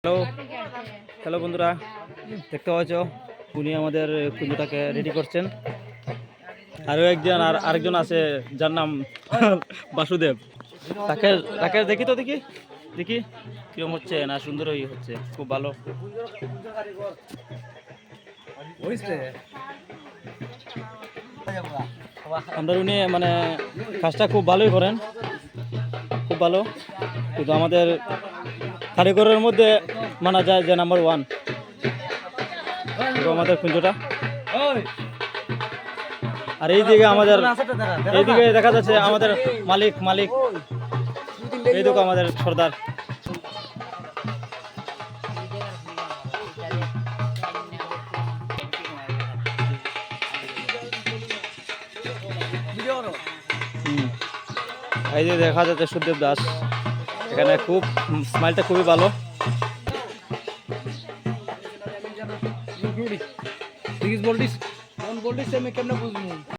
Hello hello বন্ধুরা, দেখতে পাচ্ছ উনি আমাদের কুঞ্জটাকে রেডি করছেন। আরও আরেকজন আছে যার নাম বাসুদেব। তাকে তাকে দেখি তো দেখি দেখি কিরম হচ্ছে না সুন্দরই হচ্ছে, খুব ভালো। আমরা উনি মানে কাজটা খুব ভালোই করেন, খুব ভালো। কিন্তু আমাদের কারিগরের মধ্যে মানা যায় যে নাম্বার 1 আমাদের কুঞ্জটা। আর এইদিকে এইদিকে দেখা যাচ্ছে আমাদের মালিক এই দেখো আমাদের সর্দার। এই যে দেখা যাচ্ছে সুদেব দাস, এখানে খুব স্মাইলটা খুবই ভালো।